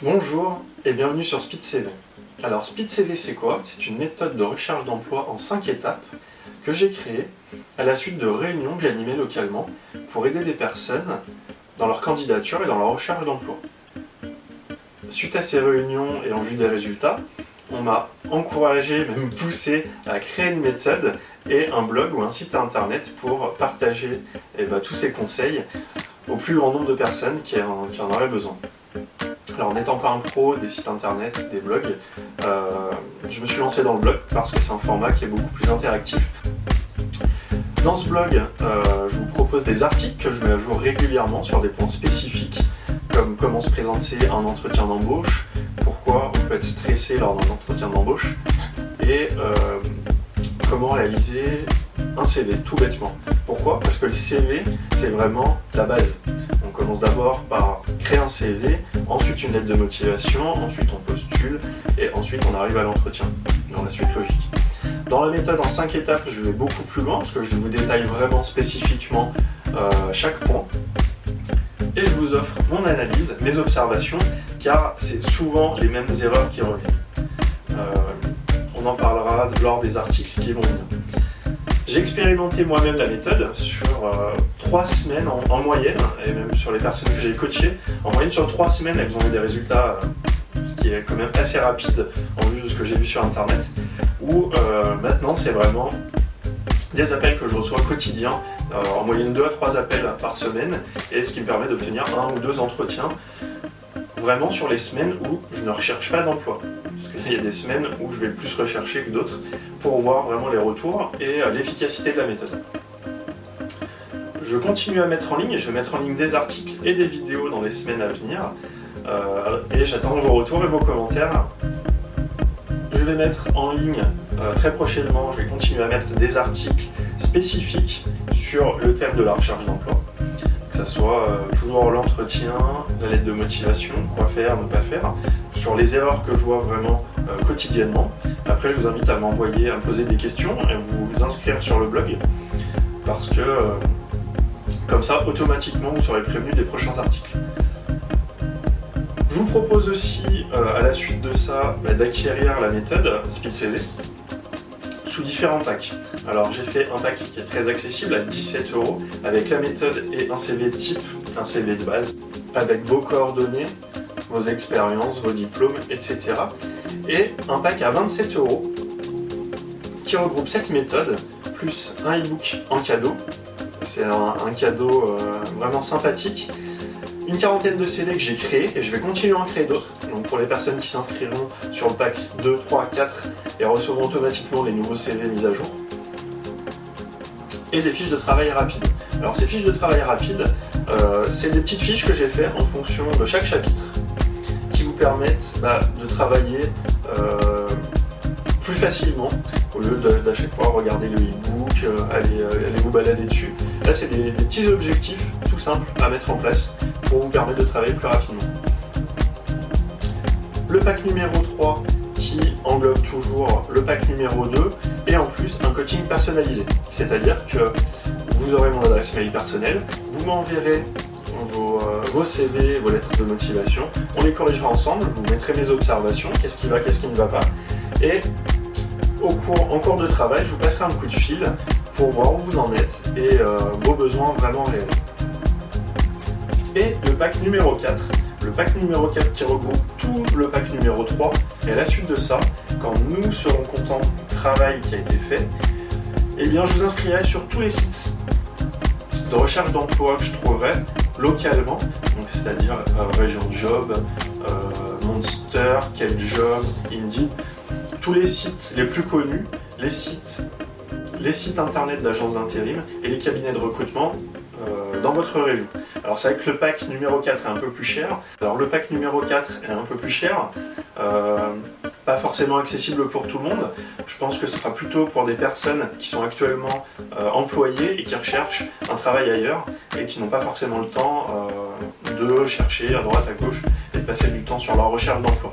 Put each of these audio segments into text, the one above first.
Bonjour et bienvenue sur SpeedCV. Alors SpeedCV c'est quoi? C'est une méthode de recherche d'emploi en 5 étapes que j'ai créée à la suite de réunions que j'animais localement pour aider des personnes dans leur candidature et dans leur recherche d'emploi. Suite à ces réunions et en vue des résultats, on m'a encouragé, même poussé à créer une méthode et un blog ou un site internet pour partager tous ces conseils au plus grand nombre de personnes qui en auraient besoin. Alors, n'étant pas un pro des sites internet, des blogs, je me suis lancé dans le blog parce que c'est un format qui est beaucoup plus interactif. Dans ce blog, je vous propose des articles que je mets à jour régulièrement sur des points spécifiques, comme comment se présenter à un entretien d'embauche, pourquoi on peut être stressé lors d'un entretien d'embauche, et comment réaliser un CV, tout bêtement. Pourquoi? Parce que le CV, c'est vraiment la base. On commence d'abord par créer un CV, ensuite une lettre de motivation, ensuite on postule, et ensuite on arrive à l'entretien, dans la suite logique. Dans la méthode en 5 étapes, je vais beaucoup plus loin, parce que je vous détaille vraiment spécifiquement chaque point. Et je vous offre mon analyse, mes observations, car c'est souvent les mêmes erreurs qui reviennent. On en parlera lors des articles qui vont venir. J'ai expérimenté moi-même la méthode sur 3 semaines en moyenne, et même sur les personnes que j'ai coachées. En moyenne, sur 3 semaines, elles ont eu des résultats, ce qui est quand même assez rapide en vue de ce que j'ai vu sur Internet, où maintenant, c'est vraiment des appels que je reçois quotidiens, en moyenne 2 à 3 appels par semaine, et ce qui me permet d'obtenir 1 ou 2 entretiens, vraiment sur les semaines où je ne recherche pas d'emploi. Parce qu'il y a des semaines où je vais plus rechercher que d'autres pour voir vraiment les retours et l'efficacité de la méthode. Je continue à mettre en ligne, et je vais mettre en ligne des articles et des vidéos dans les semaines à venir. Et j'attends vos retours et vos commentaires. Je vais mettre en ligne très prochainement, je vais continuer à mettre des articles spécifiques sur le thème de la recherche d'emploi. Que ce soit toujours l'entretien, la lettre de motivation, quoi faire, ne pas faire, sur les erreurs que je vois vraiment quotidiennement. Après, je vous invite à m'envoyer, à me poser des questions et vous inscrire sur le blog, parce que comme ça, automatiquement, vous serez prévenu des prochains articles. Je vous propose aussi, à la suite de ça, d'acquérir la méthode SpeedCV sous différents packs. Alors j'ai fait un pack qui est très accessible à 17 € avec la méthode et un CV type, un CV de base, avec vos coordonnées, vos expériences, vos diplômes, etc. Et un pack à 27 € qui regroupe cette méthode plus un e-book en cadeau. C'est un cadeau vraiment sympathique. Une quarantaine de CV que j'ai créés et je vais continuer à en créer d'autres. Donc pour les personnes qui s'inscriront sur le pack 2, 3, 4 et recevront automatiquement les nouveaux CV mis à jour. Et des fiches de travail rapides. Alors ces fiches de travail rapides, c'est des petites fiches que j'ai faites en fonction de chaque chapitre qui vous permettent de travailler plus facilement au lieu d'à chaque fois regarder le e-book, aller vous balader dessus. Là c'est des petits objectifs tout simples à mettre en place pour vous permettre de travailler plus rapidement. Le pack numéro 3 qui englobe toujours le pack numéro 2 et en plus un coaching personnalisé. C'est-à-dire que vous aurez mon adresse mail personnelle, vous m'enverrez vos CV, vos lettres de motivation, on les corrigera ensemble, je vous mettrai mes observations, qu'est-ce qui va, qu'est-ce qui ne va pas, et en cours de travail, je vous passerai un coup de fil pour voir où vous en êtes et vos besoins vraiment réels. Et le pack numéro 4. Le pack numéro 4 qui regroupe tout le pack numéro 3. Et à la suite de ça, quand nous serons contents du travail qui a été fait, eh bien je vous inscrirai sur tous les sites de recherche d'emploi que je trouverai localement, donc c'est-à-dire Région Job, Monster, Quel Job, Indeed, tous les sites les plus connus, les sites internet d'agences d'intérim et les cabinets de recrutement dans votre région. Alors c'est vrai que le pack numéro 4 est un peu plus cher. Alors le pack numéro 4 est un peu plus cher, pas forcément accessible pour tout le monde. Je pense que ce sera plutôt pour des personnes qui sont actuellement employées et qui recherchent un travail ailleurs et qui n'ont pas forcément le temps de chercher à droite à gauche et de passer du temps sur leur recherche d'emploi.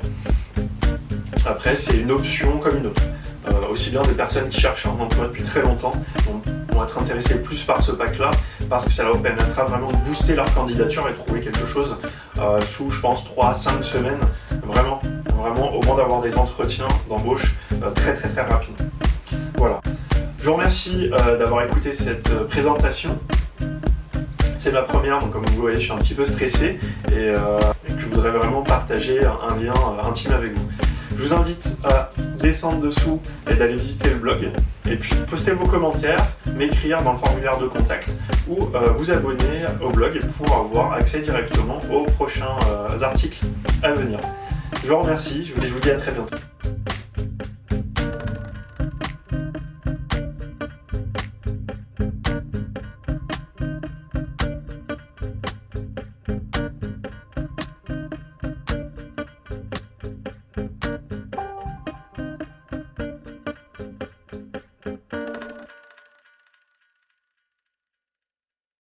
Après c'est une option comme une autre. Aussi bien des personnes qui cherchent un emploi depuis très longtemps vont être intéressées plus par ce pack là parce que ça leur permettra vraiment de booster leur candidature et de trouver quelque chose sous, je pense, 3-5 semaines, vraiment, au moins d'avoir des entretiens d'embauche très rapidement. Voilà. Je vous remercie d'avoir écouté cette présentation. C'est ma première, donc comme vous voyez, je suis un petit peu stressé et je voudrais vraiment partager un lien intime avec vous. Je vous invite à descendre dessous et d'aller visiter le blog et puis poster vos commentaires, m'écrire dans le formulaire de contact ou vous abonner au blog pour avoir accès directement aux prochains articles à venir. Je vous remercie, je vous dis à très bientôt.